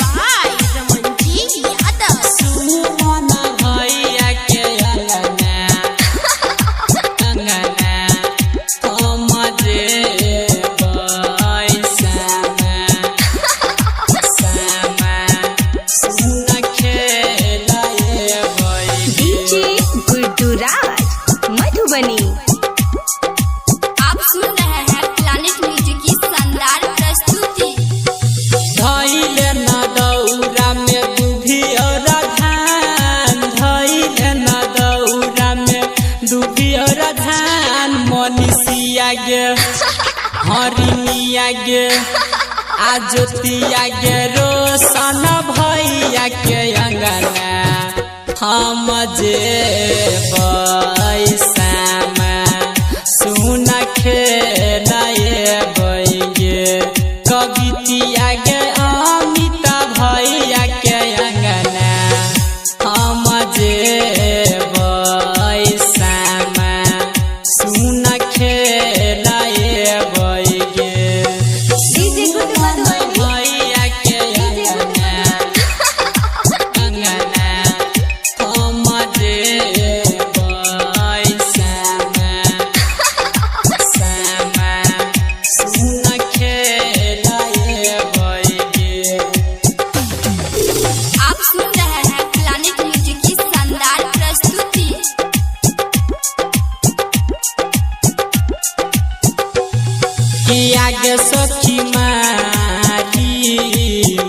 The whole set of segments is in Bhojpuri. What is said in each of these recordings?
by Ramanji Yadav. सुमना भैया के अंगना हम जे बैसामा सुन खेलाए DJ गुड्डूराज मधुबनी। आप सुन रहे हैं प्लैनेट म्यूजिक की शानदार प्रस्तुति। धैले न दौरा में दुभी और धान धैले न दौरा में दुभी और धान मनीषिया गे हरिनिया गे आजोतिया गे रोशन भैया के अंगना हम जे बैसामा सुन खेलाए बैगे कवितिया गे अमिता भैया के अंगना हम जे बैसामा सुन खेलाए बैगे DJ गुड्डूराज भैया के अंगना हम जे बैसामा सुन खेलाए बैगे आप सुन रहे हैं प्लैनेट म्यूजिक की शानदार प्रस्तुति। किया गे सखी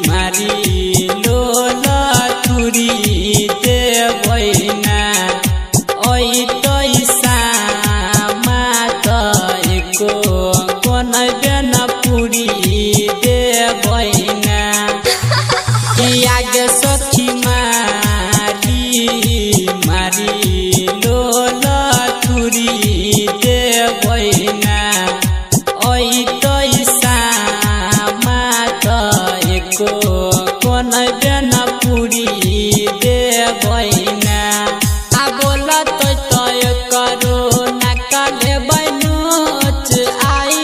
मारी लोला तुरी देवैना ओइ तैसा मात एको कोन बेन पुरी देवैना किया गे सखी मारी लोला तुरी देवैना ओइ तैसा मात एको कोन बेन पुरी देवैना आ बोलत तय करो ना काले बनोच आई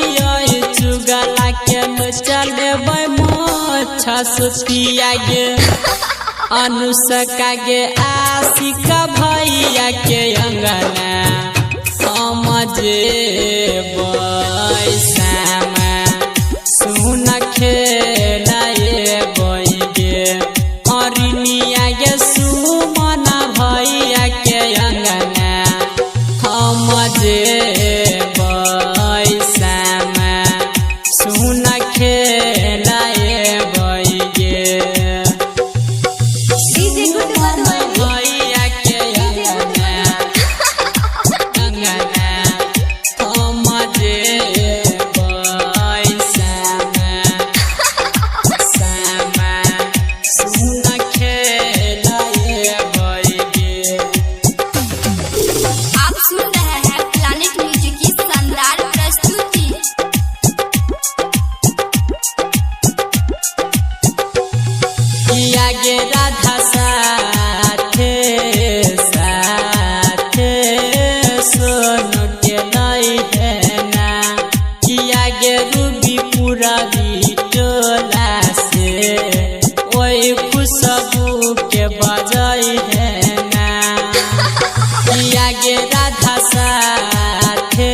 चुगला के चले मोछ सुतिया गे अनुष्का गे आशिका भैया के अंगना हम जे बैसामा सुन खेलाए बैगे हरिनिया गे सुमना भैया के अंगना हम जे बैसामा सुन खेलाए बैगे DJ गुड्डूराज भैया के अंगना हम जे बैसामा सुन खेलाए बैगे आप सुन रहे हैं प्लैनेट म्यूजिक की शानदार प्रस्तुति। किया गे राधा साथे सोनू के नहीं है ना किया गे रूबी पूरा टोला से ओई खुशबू के बजाई है ना किया गे राधा साथे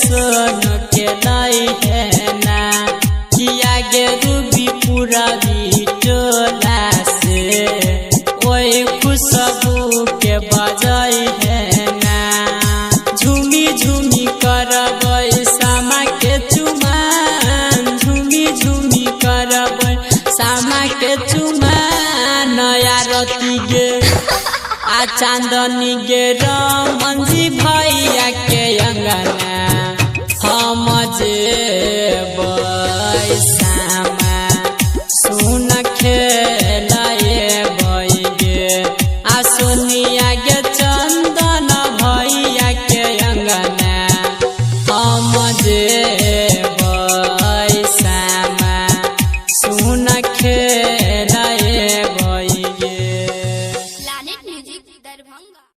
सोनू के नहीं है ना किया गे रूबी पूरा टोला से ओई खुशबू के बजाई है ना झूमी झूमी करबै सामा के चुमान झूमी झूमी करबै सामा के चुमान नया रती गे आ चांदनी गे रमन जी भैया